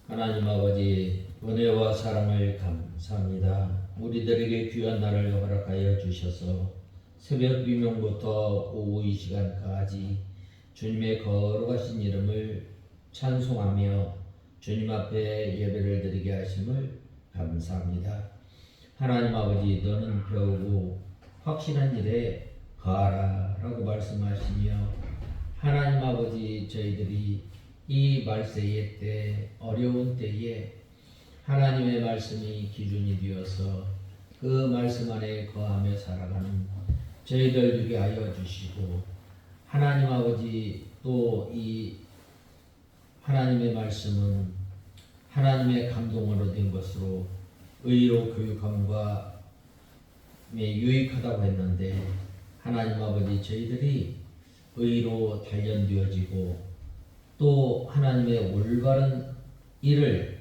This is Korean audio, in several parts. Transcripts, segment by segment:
하나님 아버지, 은혜와 사랑을 감사합니다. 우리들에게 귀한 날을 허락하여 주셔서 새벽 비명부터 오후 이 시간까지 주님의 거룩하신 이름을 찬송하며 주님 앞에 예배를 드리게 하심을 감사합니다. 하나님 아버지, 너는 배우고 확실한 일에 거하라 라고 말씀하시며, 하나님 아버지, 저희들이 이 말세의 때, 어려운 때에 하나님의 말씀이 기준이 되어서 그 말씀 안에 거하며 살아가는 저희들 되게 하여 주시고, 하나님 아버지, 또 이 하나님의 말씀은 하나님의 감동으로 된 것으로 의로 교육함과 유익하다고 했는데, 하나님 아버지, 저희들이 의로 단련되어지고 또 하나님의 올바른 일을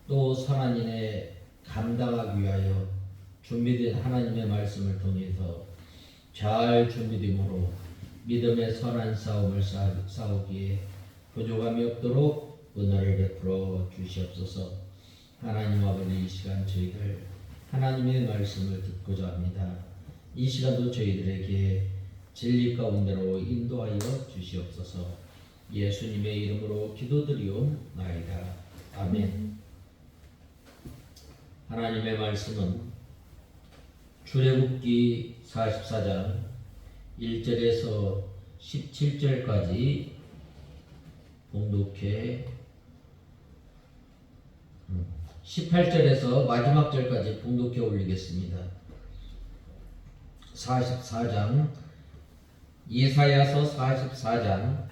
또 선한 일에 감당하기 위하여 준비된 하나님의 말씀을 통해서 잘 준비됨으로 믿음의 선한 싸움을 싸우기에 부족함이 없도록 은혜를 베풀어 주시옵소서. 하나님 아버지, 이 시간 저희들 하나님의 말씀을 듣고자 합니다. 이 시간도 저희들에게 진리 가운데로 인도하여 주시옵소서. 예수님의 이름으로 기도드리옵나이다. 아멘. 하나님의 말씀은 출애굽기 44장 1절에서 17절까지 봉독해 18절에서 마지막 절까지 봉독해 올리겠습니다. 44장, 이사야서 44장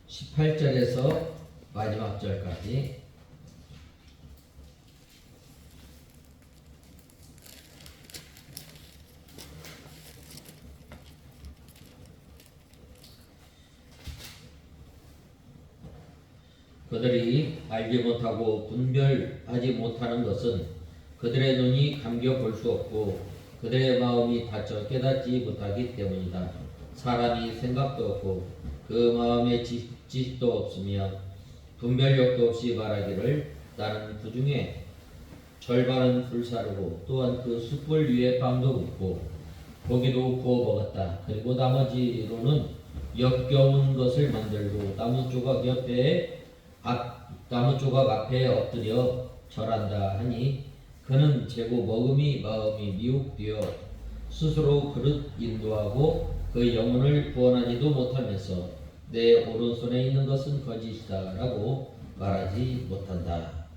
18절에서 마지막 절까지 그들이 알지 못하고 분별하지 못하는 것은 그들의 눈이 감겨 볼 수 없고 그들의 마음이 닫혀 깨닫지 못하기 때문이다. 사람이 생각도 없고 그 마음에 지식도 없으며 분별력도 없이 말하기를 나는 그 중에 절반은 불사르고 또한 그 숯불 위에 빵도 굽고 고기도 구워 먹었다. 그리고 나머지로는 역겨운 것을 만들고 나무 조각 앞에 엎드려 절한다 하니 그는 재고 먹음이 마음이 미혹되어 스스로 그릇 인도하고 그 영혼을 구원하지도 못하면서 내 오른손에 있는 것은 거짓이다 라고 말하지 못한다.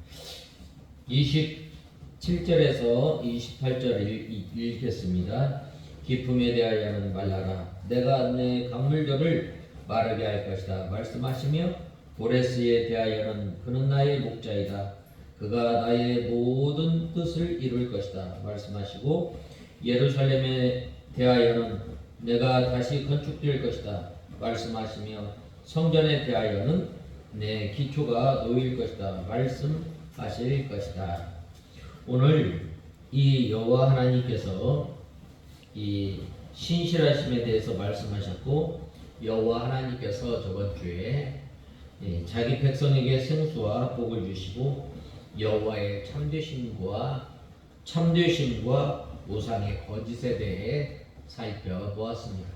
27절에서 28절 읽겠습니다. 기품에 대하여는 말하라. 내가 내 강물들을 마르게 할 것이다 말씀하시며, 고레스에 대하여는 그는 나의 목자이다. 그가 나의 모든 뜻을 이룰 것이다 말씀하시고, 예루살렘에 대하여는 내가 다시 건축될 것이다 말씀하시며, 성전에 대하여는 내 기초가 놓일 것이다 말씀하실 것이다. 오늘 이 여호와 하나님께서 이 신실하심에 대해서 말씀하셨고, 여호와 하나님께서 저번 주에 자기 백성에게 생수와 복을 주시고 여호와의 참되심과 우상의 거짓에 대해 살펴보았습니다.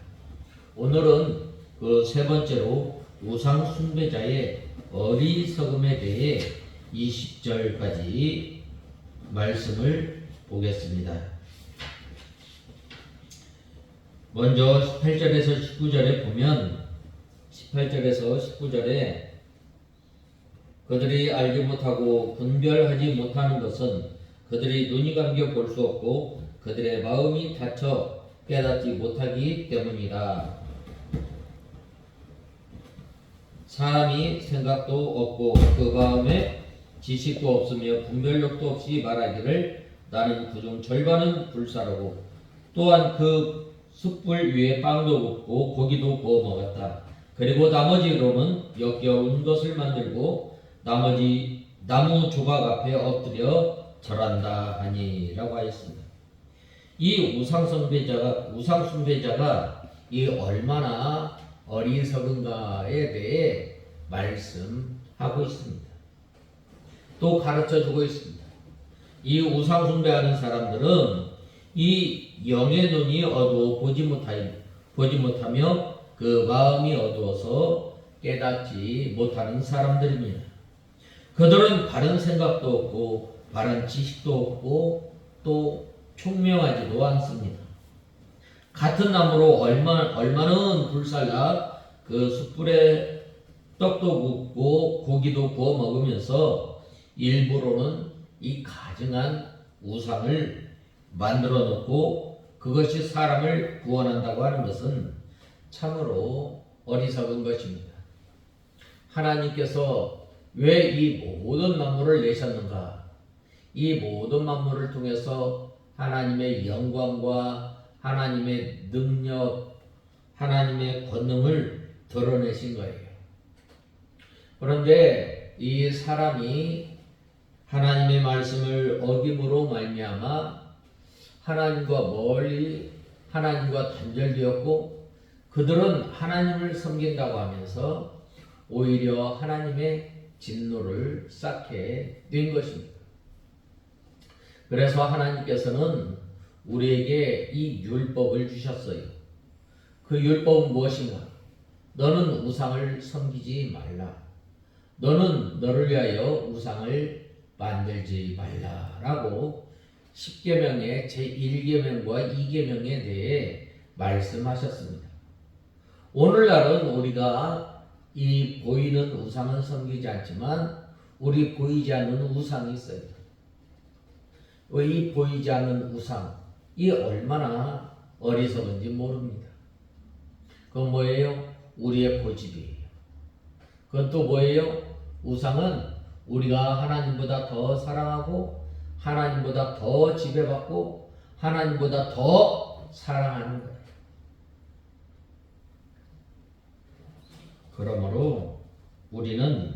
오늘은 그 세 번째로 우상 숭배자의 어리석음에 대해 20절까지 말씀을 보겠습니다. 먼저 18절에서 19절에 보면, 18절에서 19절에 그들이 알지 못하고 분별하지 못하는 것은 그들이 눈이 감겨 볼 수 없고 그들의 마음이 닫혀 깨닫지 못하기 때문이다. 사람이 생각도 없고 그 마음에 지식도 없으며 분별력도 없이 말하기를 나는 그중 절반은 불사르고 또한 그 숯불 위에 빵도 굽고 고기도 구워 먹었다. 그리고 나머지로는 역겨운 것을 만들고 나무 조각 앞에 엎드려 절한다 하니라고 하였습니다. 이 우상 숭배자가 이 얼마나 어리석은가에 대해 말씀하고 있습니다. 또 가르쳐 주고 있습니다. 이 우상 숭배하는 사람들은 이 영의 눈이 어두워 보지 못하며 그 마음이 어두워서 깨닫지 못하는 사람들입니다. 그들은 바른 생각도 없고 바른 지식도 없고 또 총명하지도 않습니다. 같은 나무로 얼마는 불살라 그 숯불에 떡도 굽고 고기도 구워 먹으면서 일부러는 이 가증한 우상을 만들어 놓고 그것이 사람을 구원한다고 하는 것은 참으로 어리석은 것입니다. 하나님께서 왜 이 모든 만물을 내셨는가? 이 모든 만물을 통해서 하나님의 영광과 하나님의 능력, 하나님의 권능을 드러내신 거예요. 그런데 이 사람이 하나님의 말씀을 어김으로 말미암아 하나님과 멀리 하나님과 단절되었고 그들은 하나님을 섬긴다고 하면서 오히려 하나님의 진노를 쌓게 된 것입니다. 그래서 하나님께서는 우리에게 이 율법을 주셨어요. 그 율법은 무엇인가? 너는 우상을 섬기지 말라. 너는 너를 위하여 우상을 만들지 말라라고 10계명의 제1계명과 2계명에 대해 말씀하셨습니다. 오늘날은 우리가 이 보이는 우상은 섬기지 않지만 우리 보이지 않는 우상이 있어요. 이 보이지 않는 우상, 이 얼마나 어리석은지 모릅니다. 그건 뭐예요? 우리의 고집이에요. 그건 또 뭐예요? 우상은 우리가 하나님보다 더 사랑하고 하나님보다 더 지배받고 하나님보다 더 사랑하는 거예요. 그러므로 우리는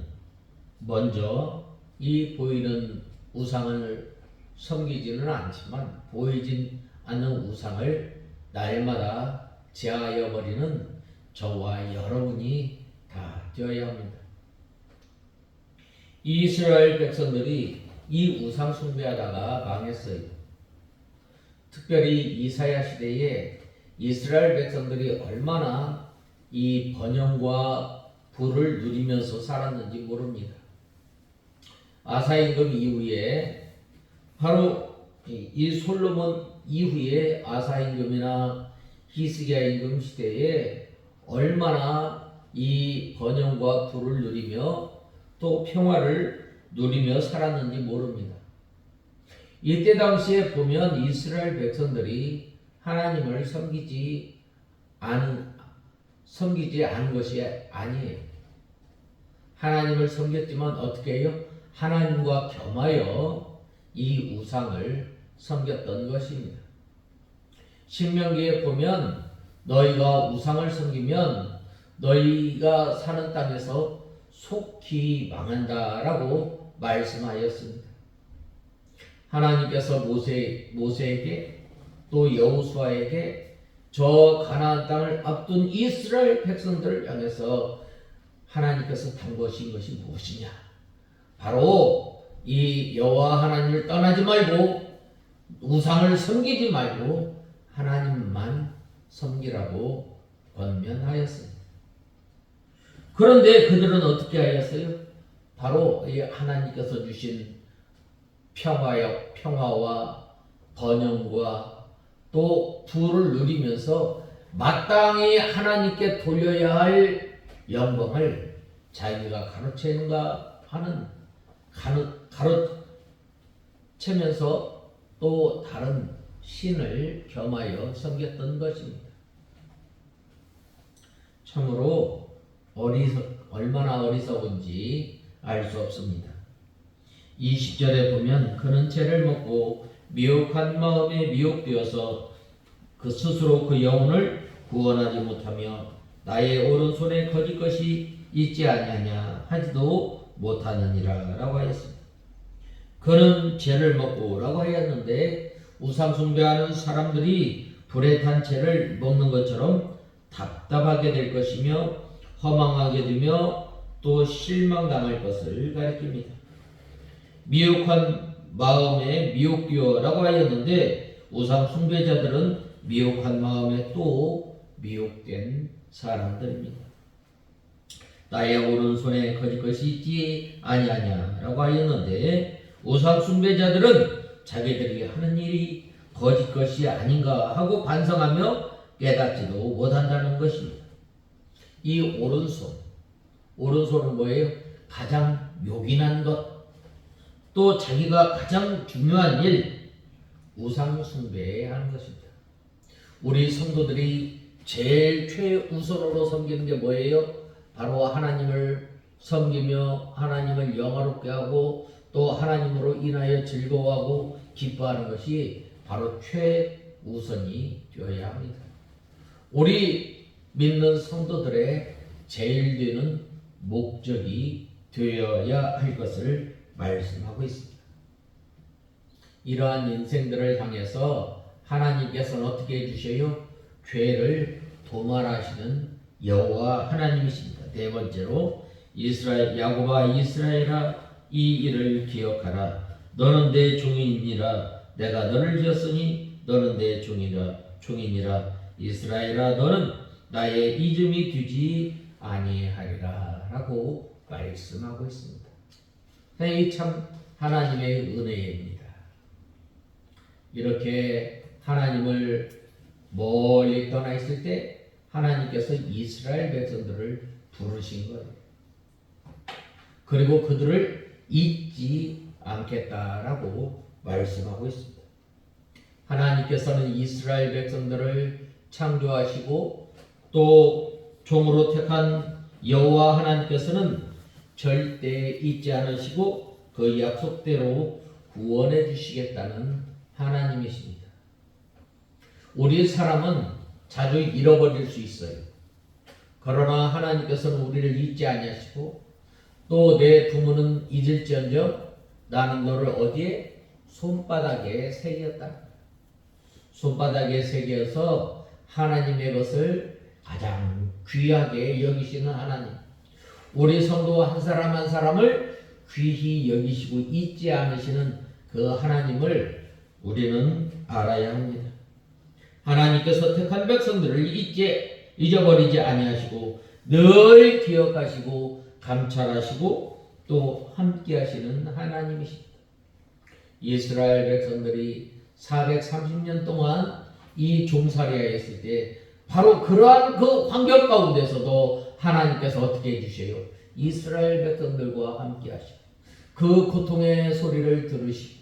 먼저 이 보이는 우상을 섬기지는 않지만 보이진 않는 우상을 날마다 제하여 버리는 저와 여러분이 다 되어야 합니다. 이스라엘 백성들이 이 우상 숭배하다가 망했어요. 특별히 이사야 시대에 이스라엘 백성들이 얼마나 이 번영과 부를 누리면서 살았는지 모릅니다. 아사 임금 이후에 바로 이 솔로몬 이후에 아사 임금이나 히스기야 임금 시대에 얼마나 이 번영과 부를 누리며 또 평화를 누리며 살았는지 모릅니다. 이때 당시에 보면 이스라엘 백성들이 하나님을 섬기지 않은 것이 아니에요. 하나님을 섬겼지만 어떻게 해요? 하나님과 겸하여 이 우상을 섬겼던 것입니다. 신명기에 보면 너희가 우상을 섬기면 너희가 사는 땅에서 속히 망한다라고 말씀하였습니다. 하나님께서 모세에게 또 여호수아에게 저 가나안 땅을 앞둔 이스라엘 백성들을 향해서 하나님께서 당부하신 것이 무엇이냐? 바로 이 여호와 하나님을 떠나지 말고 우상을 섬기지 말고 하나님만 섬기라고 권면하였습니다. 그런데 그들은 어떻게 하였어요? 바로 이 하나님께서 주신 평화와 번영과 또 부를 누리면서 마땅히 하나님께 돌려야 할 영광을 자기가 가로채는가 하는 가로채면서 또 다른 신을 겸하여 섬겼던 것입니다. 참으로 얼마나 어리석은지 알 수 없습니다. 20절에 보면 그는 죄를 먹고 미혹한 마음에 미혹되어서 그 스스로 그 영혼을 구원하지 못하며 나의 오른손에 거짓 것이 있지 아니하냐 하지도 못하느니라 라고 하였습니다. 그는 죄를 먹고 라고 하였는데 우상 숭배하는 사람들이 불에 탄 죄를 먹는 것처럼 답답하게 될 것이며 허망하게 되며 또 실망당할 것을 가리킵니다. 미혹한 마음에 미혹되어라고 하였는데 우상 숭배자들은 미혹한 마음에 또 미혹된 사람들입니다. 나의 오른손에 거짓 것이 있지 아니하냐라고 하였는데 우상 숭배자들은 자기들이 하는 일이 거짓 것이 아닌가 하고 반성하며 깨닫지도 못한다는 것입니다. 이 오른손은 뭐예요? 가장 요긴한 것, 또 자기가 가장 중요한 일, 우상 숭배해야 하는 것입니다. 우리 성도들이 제일 최우선으로 섬기는 게 뭐예요? 바로 하나님을 섬기며 하나님을 영화롭게 하고 또 하나님으로 인하여 즐거워하고 기뻐하는 것이 바로 최우선이 되어야 합니다. 우리 믿는 성도들의 제일 되는 목적이 되어야 할 것을 말씀하고 있습니다. 이러한 인생들을 향해서 하나님께서는 어떻게 해주셔요? 죄를 도말하시는 여호와 하나님이십니다. 네 번째로 야곱아 이스라엘아 이 일을 기억하라. 너는 내 종이니라. 내가 너를 지었으니 너는 내 종이니라. 이스라엘아 너는 나의 이름이 되지 아니하리라 라고 말씀하고 있습니다. 이 참 하나님의 은혜입니다. 이렇게 하나님을 멀리 떠나 있을 때 하나님께서 이스라엘 백성들을 부르신 거예요. 그리고 그들을 잊지 않겠다라고 말씀하고 있습니다. 하나님께서는 이스라엘 백성들을 창조하시고 또 종으로 택한 여호와 하나님께서는 절대 잊지 않으시고 그 약속대로 구원해 주시겠다는 하나님이십니다. 우리 사람은 자주 잃어버릴 수 있어요. 그러나 하나님께서는 우리를 잊지 아니하시고 또 내 부모는 잊을지언정 나는 너를 어디에? 손바닥에 새겼다. 손바닥에 새겨서 하나님의 것을 가장 귀하게 여기시는 하나님. 우리 성도 한 사람 한 사람을 귀히 여기시고 잊지 않으시는 그 하나님을 우리는 알아야 합니다. 하나님께서 택한 백성들을 잊어버리지 아니하시고 늘 기억하시고 감찰하시고 또 함께하시는 하나님이십니다. 이스라엘 백성들이 430년 동안 이 종살이하였을 때 바로 그러한 그 환경 가운데서도 하나님께서 어떻게 해주셔요? 이스라엘 백성들과 함께하시고 그 고통의 소리를 들으시고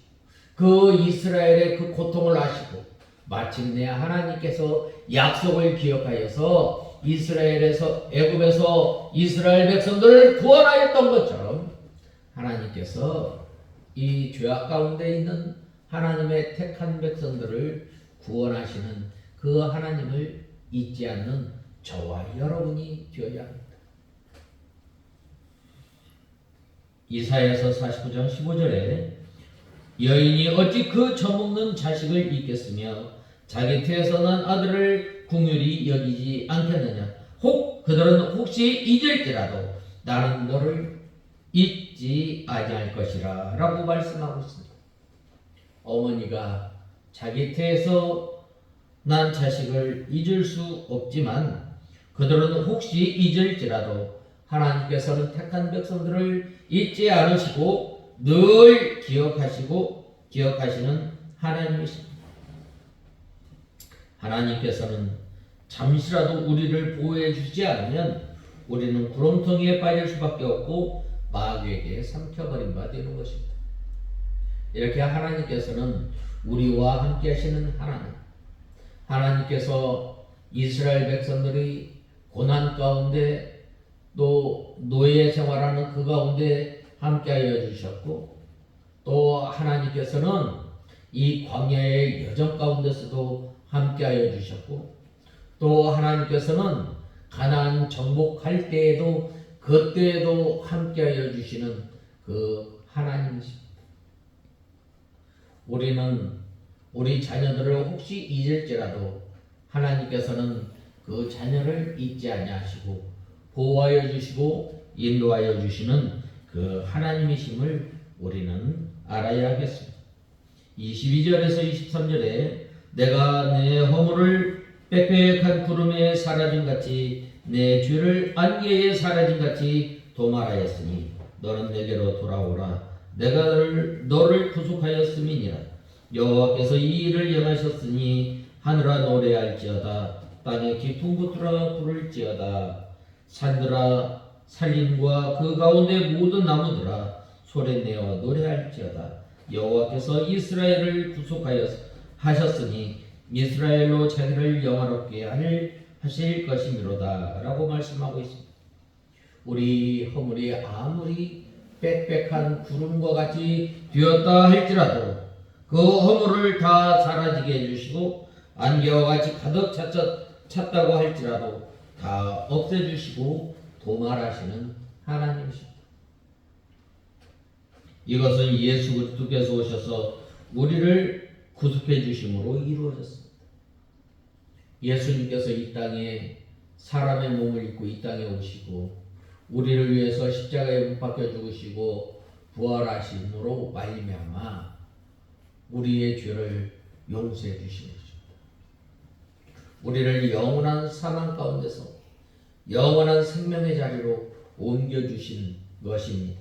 그 이스라엘의 그 고통을 아시고 마침내 하나님께서 약속을 기억하여서 이스라엘에서 애굽에서 이스라엘 백성들을 구원하였던 것처럼 하나님께서 이 죄악 가운데 있는 하나님의 택한 백성들을 구원하시는 그 하나님을 잊지 않는 저와 여러분이 되어야 합니다. 이사야서 49장 15절에 여인이 어찌 그 젖먹는 자식을 잊겠으며 자기 태에서 난 아들을 긍휼히 여기지 않겠느냐. 그들은 혹시 잊을지라도 나는 너를 잊지 아니할 것이라 라고 말씀하고 있습니다. 어머니가 자기 태에서 난 자식을 잊을 수 없지만 그들은 혹시 잊을지라도 하나님께서는 택한 백성들을 잊지 않으시고 늘 기억하시는 하나님이십니다. 하나님께서는 잠시라도 우리를 보호해 주지 않으면 우리는 구렁텅이에 빠질 수밖에 없고 마귀에게 삼켜버린 바 되는 것입니다. 이렇게 하나님께서는 우리와 함께 하시는 하나님께서 이스라엘 백성들이 고난 가운데 또 노예 생활하는 그 가운데 함께하여 주셨고 또 하나님께서는 이 광야의 여정 가운데서도 함께하여 주셨고 또 하나님께서는 가나안 정복할 때에도 그때에도 함께하여 주시는 그 하나님이십니다. 우리는 우리 자녀들을 혹시 잊을지라도 하나님께서는 그 자녀를 잊지 아니하시고 보호하여 주시고 인도하여 주시는 그 하나님이심을 우리는 알아야 하겠습니다. 22절에서 23절에 내가 내 허물을 빽빽한 구름에 사라짐같이 내 죄를 안개에 사라짐같이 도말하였으니 너는 내게로 돌아오라. 내가 너를 구속하였음이니라. 여호와께서 이 일을 행하셨으니 하늘아 노래할지어다. 땅의 깊은 곳들아 부를지어다. 산들아 산림과 그 가운데 모든 나무들아 소리내어 노래할지어다. 여호와께서 이스라엘을 구속하셨으니 이스라엘로 자기를 영화롭게 하실 것이미로다 라고 말씀하고 있습니다. 우리 허물이 아무리 빽빽한 구름과 같이 되었다 할지라도 그 허물을 다 사라지게 해주시고 안개와 같이 가득 찼다고 할지라도 다 없애주시고 도말하시는 하나님이십니다. 이것은 예수 그리스도께서 오셔서 우리를 구속해 주심으로 이루어졌습니다. 예수님께서 이 땅에 사람의 몸을 입고 이 땅에 오시고 우리를 위해서 십자가에 못 박혀 죽으시고 부활하심으로 말미암아 우리의 죄를 용서해 주신 것입니다. 우리를 영원한 사망 가운데서 영원한 생명의 자리로 옮겨주신 것입니다.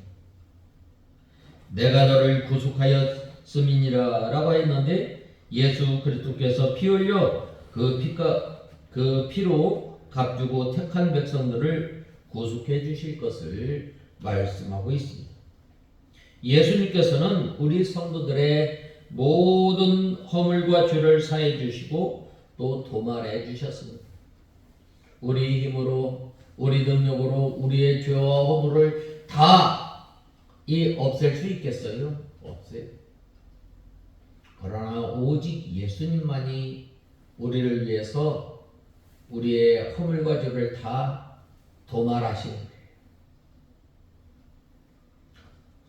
내가 너를 구속하였음이니라 라고 했는데 예수 그리스도께서 피 흘려 그 피로 값주고 택한 백성들을 구속해 주실 것을 말씀하고 있습니다. 예수님께서는 우리 성도들의 모든 허물과 죄를 사해 주시고 또 도말해 주셨습니다. 우리 힘으로 우리 능력으로 우리의 죄와 허물을 다 없앨 수 있겠어요? 없어요. 그러나 오직 예수님만이 우리를 위해서 우리의 허물과 죄를 다 도말하시는 거예요.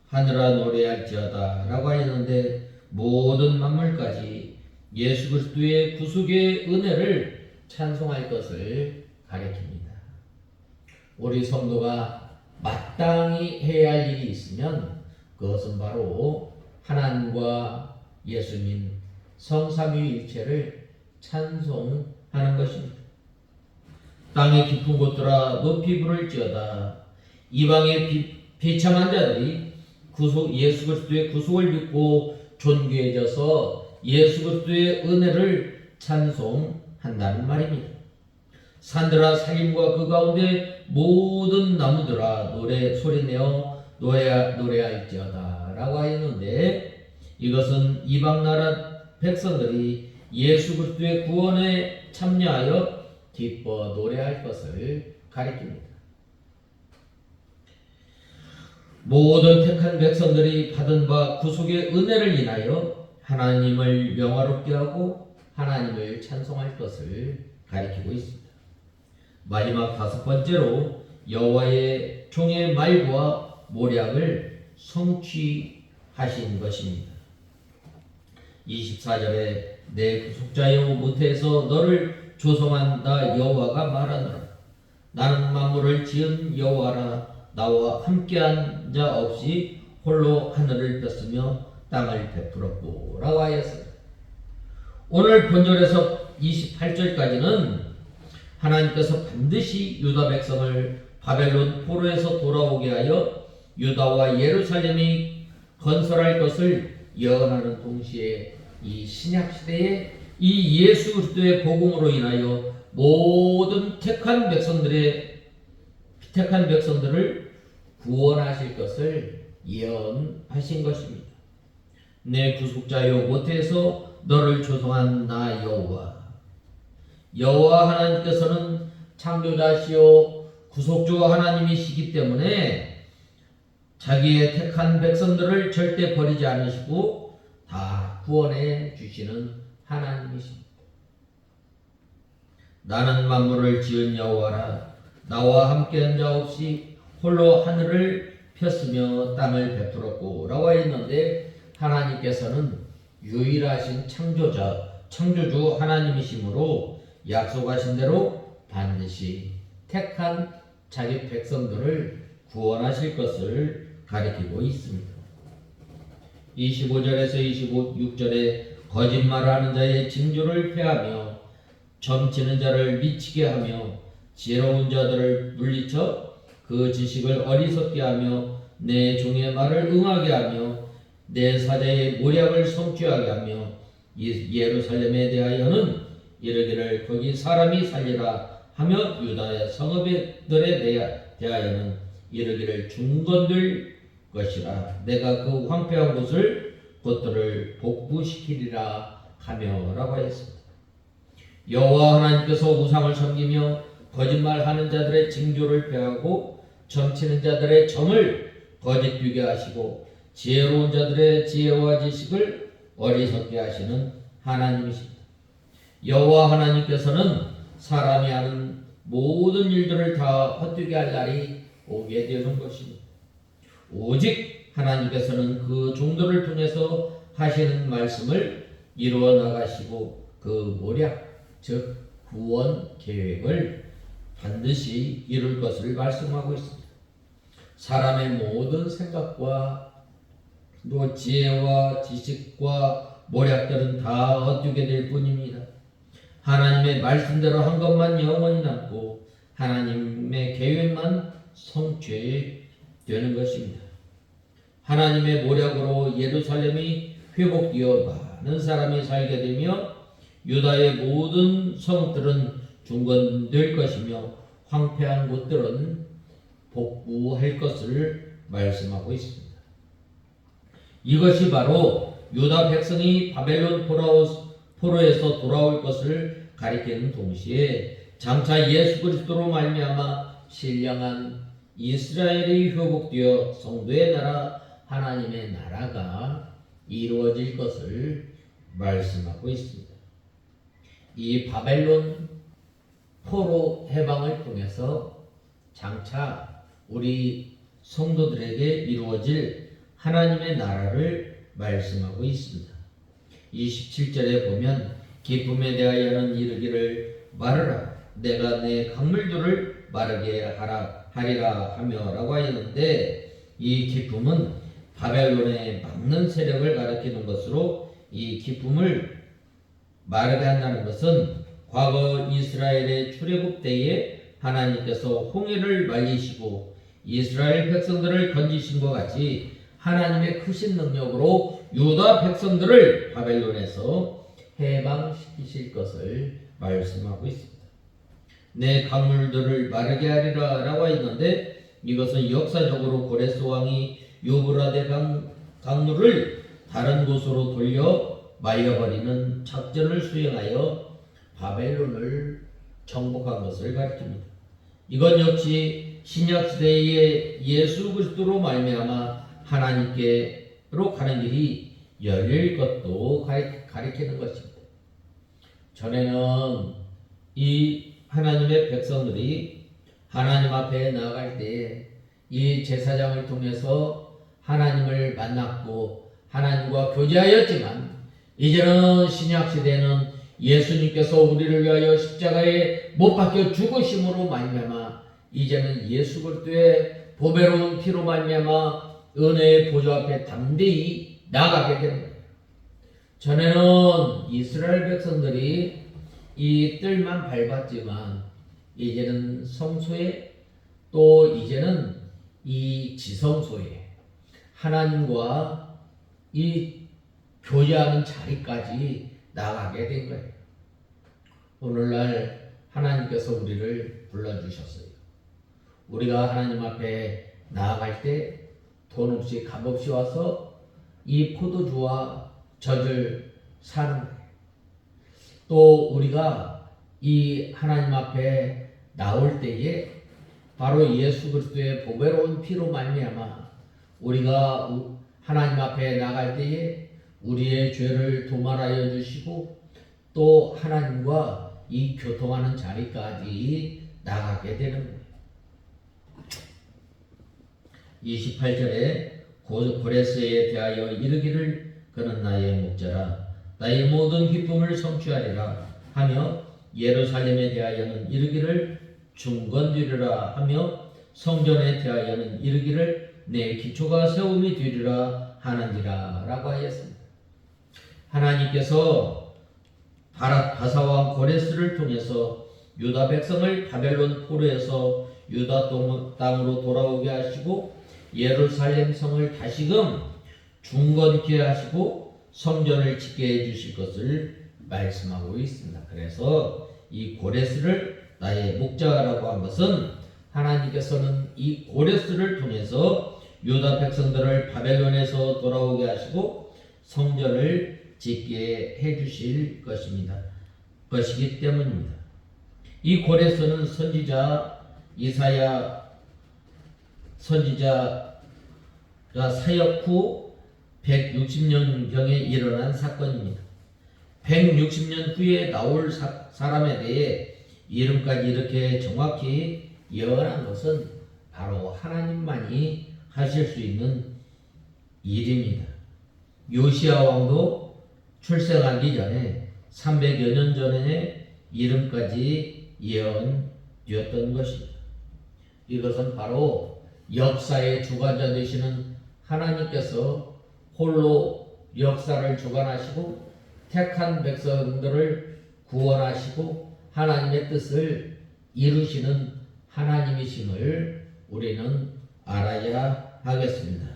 하늘아 노래할지어다 라고 했는데 모든 만물까지 예수 그리스도의 구속의 은혜를 찬송할 것을 가리킵니다. 우리 성도가 마땅히 해야 할 일이 있으면 그것은 바로 하나님과 예수님 성삼위일체를 찬송하는 것입니다. 땅의 깊은 곳들아 높이 부를지어다. 이방의 비참한 자들이 예수 그리스도의 구속을 믿고 존귀해져서 예수 그리스도의 은혜를 찬송한다는 말입니다. 산들아 산림과 그 가운데 모든 나무들아 소리내어 노래할지어다 라고 하였는데 이것은 이방 나라 백성들이 예수 그리스도의 구원에 참여하여 기뻐 노래할 것을 가리킵니다. 모든 택한 백성들이 받은 바 구속의 은혜를 인하여 하나님을 영화롭게 하고 하나님을 찬송할 것을 가리키고 있습니다. 마지막 다섯 번째로 여호와의 종의 말과 모략을 성취하신 것입니다. 24절에 내 구속자여 모태에서 너를 조성한 나 여호와가 말하노라. 나는 만물을 지은 여호와라. 나와 함께한 자 없이 홀로 하늘을 폈으며 땅을 베풀었고 라고 하였습니다. 오늘 본절에서 28절까지는 하나님께서 반드시 유다 백성을 바벨론 포로에서 돌아오게 하여 유다와 예루살렘이 건설할 것을 예언하는 동시에 이 신약시대에 이 예수 그리스도의 복음으로 인하여 모든 택한 백성들을 구원하실 것을 예언하신 것입니다. 내 구속자여 모태에서 너를 조성한 나 여호와 하나님께서는 창조자시요 구속주 하나님이시기 때문에 자기의 택한 백성들을 절대 버리지 않으시고 다 구원해 주시는 하나님이십니다. 나는 만물을 지은 여호와라. 나와 함께한 자 없이 홀로 하늘을 폈으며 땅을 베풀었고 라고 했는데 하나님께서는 유일하신 창조주 하나님이시므로 약속하신 대로 반드시 택한 자기 백성들을 구원하실 것을 가리키고 있습니다. 25절에서 26절에 거짓말하는 자의 징조를 폐하며 점치는 자를 미치게 하며 지혜로운 자들을 물리쳐 그 지식을 어리석게 하며 내 종의 말을 응하게 하며 내 사자의 모략을 성취하게 하며 예루살렘에 대하여는 이르기를 거기 사람이 살리라 하며 유다의 성읍들에 대하여는 이르기를 중건될 것이라. 내가 그 황폐한 곳을 그것들을 복부시키리라 하며라고 하였습니다. 여호와 하나님께서 우상을 섬기며 거짓말하는 자들의 징조를 폐하고 점치는 자들의 점을 거짓되게 하시고 지혜로운 자들의 지혜와 지식을 어리석게 하시는 하나님이십니다. 여호와 하나님께서는 사람이 하는 모든 일들을 다 헛되게 할 날이 오게 되는 것입니다. 오직 하나님께서는 그 종들을 통해서 하시는 말씀을 이루어 나가시고 그 모략 즉 구원 계획을 반드시 이룰 것을 말씀하고 있습니다. 사람의 모든 생각과 또 지혜와 지식과 모략들은 다 헛되게 될 뿐입니다. 하나님의 말씀대로 한 것만 영원히 남고 하나님의 계획만 성취되는 것입니다. 하나님의 모략으로 예루살렘이 회복되어 많은 사람이 살게 되며 유다의 모든 성읍들은 중건될 것이며 황폐한 곳들은 복구할 것을 말씀하고 있습니다. 이것이 바로 유다 백성이 바벨론 포로에서 돌아올 것을 가리키는 동시에 장차 예수 그리스도로 말미암아 신령한 이스라엘이 회복되어 성도의 나라 하나님의 나라가 이루어질 것을 말씀하고 있습니다. 이 바벨론 포로 해방을 통해서 장차 우리 성도들에게 이루어질 하나님의 나라를 말씀하고 있습니다. 27절에 보면 기쁨에 대하여는 이르기를 말하라 내가 내 강물들을 마르게 하리라 하며라고 하였는데 이 기쁨은 바벨론의 막는 세력을 가리키는 것으로 이 기쁨을 마르게 한다는 것은 과거 이스라엘의 출애굽 때에 하나님께서 홍해를 말리시고 이스라엘 백성들을 건지신 것 같이 하나님의 크신 능력으로 유다 백성들을 바벨론에서 해방시키실 것을 말씀하고 있습니다. 내 강물들을 마르게 하리라 라고 했는데 이것은 역사적으로 고레스 왕이 유브라데 강물을 다른 곳으로 돌려 말려버리는 작전을 수행하여 바벨론을 정복한 것을 가리킵니다. 이건 역시 신약시대의 예수 그리스도로 말미암아 하나님께로 가는 길이 열릴 것도 가리키는 것입니다. 전에는 이 하나님의 백성들이 하나님 앞에 나아갈 때 이 제사장을 통해서 하나님을 만났고 하나님과 교제하였지만 이제는 신약시대는 예수님께서 우리를 위하여 십자가에 못 박혀 죽으심으로 말미암아 이제는 예수 그리스도의 보배로운 피로 말미암아 은혜의 보좌 앞에 담대히 나가게 되는 거예요. 전에는 이스라엘 백성들이 이 뜰만 밟았지만 이제는 성소에 또 이제는 이 지성소에 하나님과 이 교제하는 자리까지 나가게 된 거예요. 오늘날 하나님께서 우리를 불러주셨어요. 우리가 하나님 앞에 나아갈 때 돈 없이 값 없이 와서 이 포도주와 젖을 사는 거예요. 또 우리가 이 하나님 앞에 나올 때에 바로 예수 그리스도의 보배로운 피로 말미암아 우리가 하나님 앞에 나갈 때에 우리의 죄를 도말하여 주시고 또 하나님과 이 교통하는 자리까지 나가게 되는 거예요. 28절에 고레스에 대하여 이르기를 그는 나의 목자라 나의 모든 기쁨을 성취하리라 하며 예루살렘에 대하여는 이르기를 중건되리라 하며 성전에 대하여는 이르기를 내 기초가 세움이 되리라 하는지라 라고 하였습니다. 하나님께서 바사왕 고레스를 통해서 유다 백성을 바벨론 포로에서 유다 땅으로 돌아오게 하시고 예루살렘 성을 다시금 중건케 하시고 성전을 짓게 해주실 것을 말씀하고 있습니다. 그래서 이 고레스를 나의 목자라고 한 것은 하나님께서는 이 고레스를 통해서 유다 백성들을 바벨론에서 돌아오게 하시고 성전을 짓게 해주실 것이기 때문입니다. 이 고레스는 선지자 이사야 선지자가 사역 후 160년경에 일어난 사건입니다. 160년 후에 나올 사람에 대해 이름까지 이렇게 정확히 예언한 것은 바로 하나님만이 하실 수 있는 일입니다. 요시야 왕도 출생하기 전에 300여 년 전에 이름까지 예언되었던 것입니다. 이것은 바로 역사의 주관자 되시는 하나님께서 홀로 역사를 주관하시고 택한 백성들을 구원하시고 하나님의 뜻을 이루시는 하나님이심을 우리는 알아야 하겠습니다.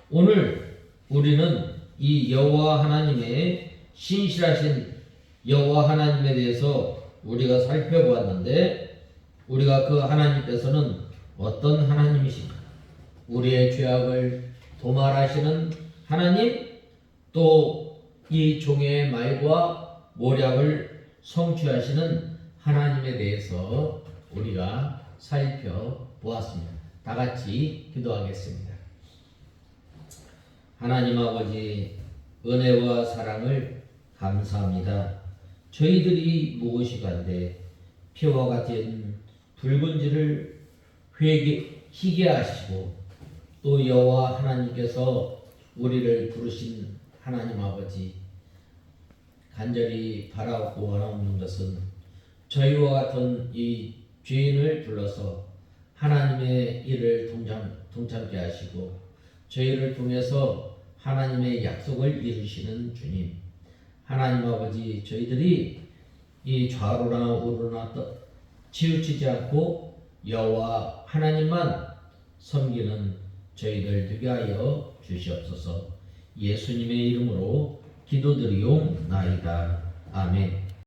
오늘 우리는 이 여호와 하나님의 신실하신 여호와 하나님에 대해서 우리가 살펴보았는데, 우리가 그 하나님께서는 어떤 하나님이신가? 우리의 죄악을 도말하시는 하나님, 또 이 종의 말과 모략을 성취하시는 하나님에 대해서 우리가 살펴보았습니다. 다 같이 기도하겠습니다. 하나님 아버지, 은혜와 사랑을 감사합니다. 저희들이 무엇이간데 피와 같은 붉은지를 희게 하시고 또 여호와 하나님께서 우리를 부르신 하나님 아버지, 간절히 바라옵고 원하옵는 것은 저희와 같은 이 죄인을 불러서 하나님의 일을 동참케 하시고 저희를 통해서 하나님의 약속을 이루시는 주님, 하나님 아버지, 저희들이 이 좌로나 우로나 치우치지 않고 여호와 하나님만 섬기는 저희들 되게 하여 주시옵소서. 예수님의 이름으로 기도드리옵나이다. 아멘.